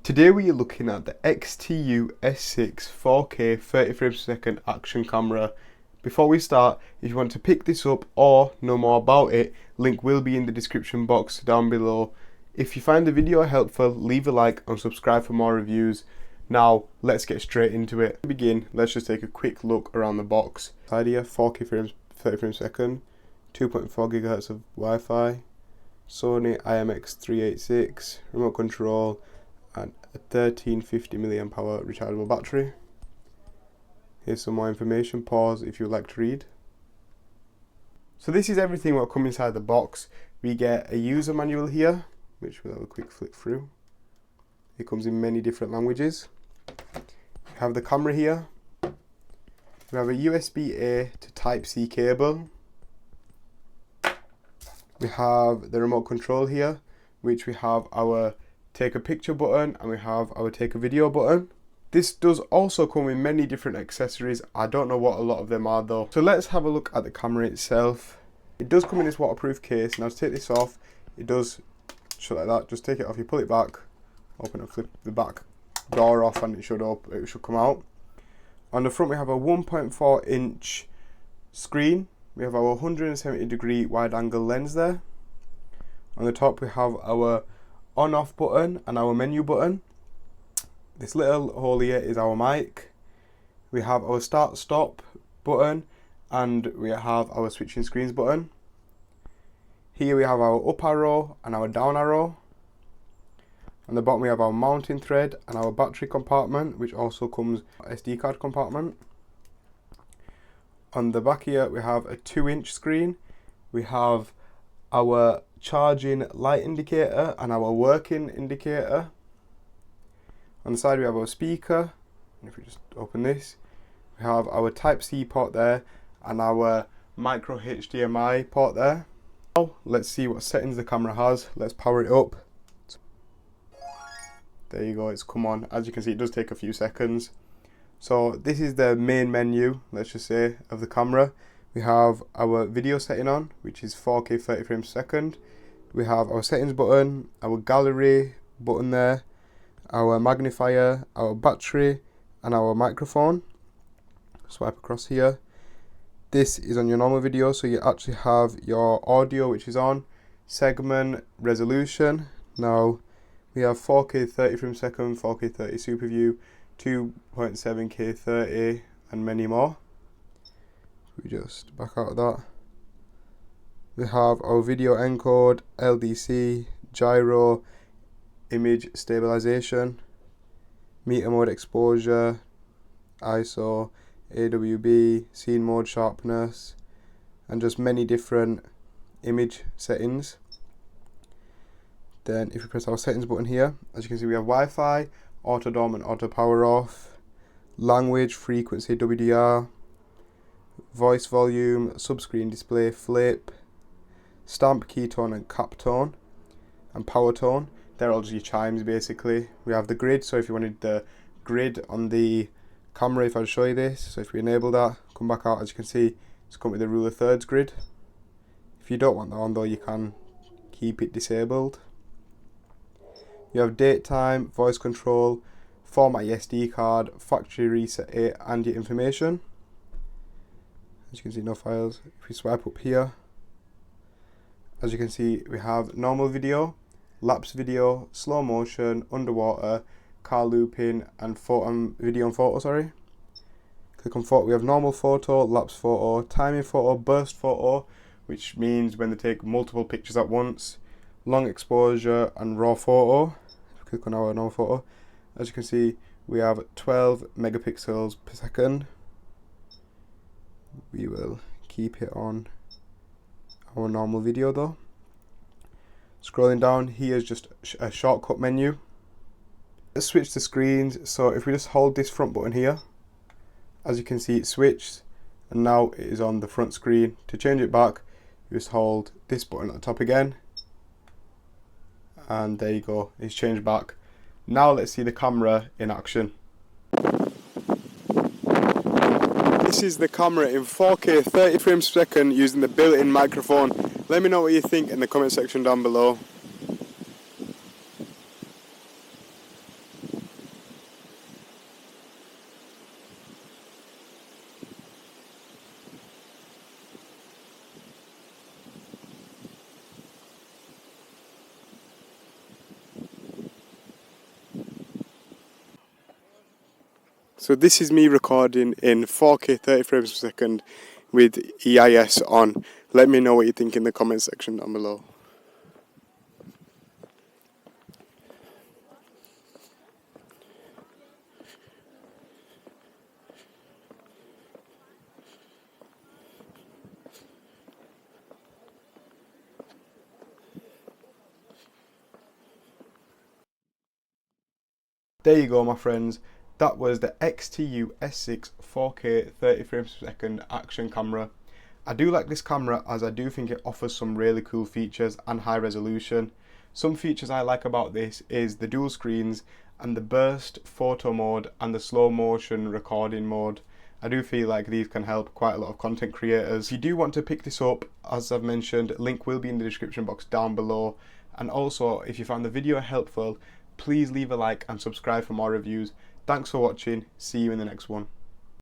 Today we are looking at the XTU S6 4K 30 frames per second action camera. Before we start, if you want to pick this up or know more about it, link will be in the description box down below. If you find the video helpful, leave a like and subscribe for more reviews. Now let's get straight into it. To begin, let's just take a quick look around the box. Inside here, 4K frames, 30 frames per second, 2.4 GHz of Wi-Fi, Sony IMX386, remote control, and a 1350 mAh rechargeable battery. Here's some more information. Pause if you'd like to read. So this is everything what comes inside the box. We get a user manual here, which we'll have a quick flick through. It comes in many different languages. We have the camera here. We have a USB-A to Type-C cable. We have the remote control here, which we have our take a picture button and we have our take a video button. This does also come with many different accessories. I don't know what a lot of them are though. So let's have a look at the camera itself. It does come in this waterproof case. Now to take this off, it does shut like that. Just take it off, you pull it back, open and flip the back door off and it should come out. On the front we have a 1.4 inch screen. We have our 170-degree wide angle lens there. On the top we have our on-off button and our menu button. This little hole here is our mic. We have our start-stop button and we have our switching screens button. Here we have our up arrow and our down arrow. On the bottom we have our mounting thread and our battery compartment, which also comes SD card compartment. On the back here we have a 2-inch screen. We have our charging light indicator and our working indicator. On the side we have our speaker, and if we just open this, we have our Type-C port there and our micro HDMI port there. Now let's see what settings the camera has. Let's power it up. There you go, it's come on. As you can see, it does take a few seconds. So this is the main menu, let's just say, of the camera. We have our video setting on, which is 4K 30 frames per second. We have our settings button, our gallery button there, our magnifier, our battery, and our microphone. Swipe across here. This is on your normal video, so you actually have your audio, which is on, segment, resolution. Now we have 4K 30 frames per second, 4K 30 super view, 2.7K 30, and many more. We just back out of that. We have our video encode, LDC, gyro, image stabilisation, meter mode exposure, ISO, AWB, scene mode sharpness, and just many different image settings. Then if we press our settings button here, as you can see we have Wi-Fi, auto dom and auto power off, language, frequency, WDR, voice volume, subscreen display, flip, stamp, ketone and cap tone, and power tone. They're all just your chimes basically. We have the grid, so if you wanted the grid on the camera, if I show you this, so if we enable that, come back out, as you can see it's come with the rule of thirds grid. If you don't want that on though, you can keep it disabled. You have date time, voice control, format your SD card, factory reset it, and your information. As you can see, no files. If we swipe up here, as you can see we have normal video, lapse video, slow motion, underwater, car looping, and video and photo, sorry. Click on photo, we have normal photo, lapse photo, timing photo, burst photo, which means when they take multiple pictures at once, long exposure, and raw photo. Click on our normal photo. As you can see we have 12 megapixels per second. We will keep it on our normal video though. Scrolling down, here's just a shortcut menu. Let's switch the screens. So if we just hold this front button here, as you can see it switched and now it is on the front screen. To change it back, you just hold this button at the top again and there you go, it's changed back. Now let's see the camera in action. This is the camera in 4K 30 frames per second using the built-in microphone. Let me know what you think in the comment section down below. So this is me recording in 4K 30 frames per second with EIS on. Let me know what you think in the comment section down below. There you go, my friends. That was the XTU S6 4K 30 frames per second action camera. I do like this camera as I do think it offers some really cool features and high resolution. Some features I like about this is the dual screens and the burst photo mode and the slow motion recording mode. I do feel like these can help quite a lot of content creators. If you do want to pick this up, as I've mentioned, link will be in the description box down below. And also, if you found the video helpful, please leave a like and subscribe for more reviews. Thanks for watching. See you in the next one.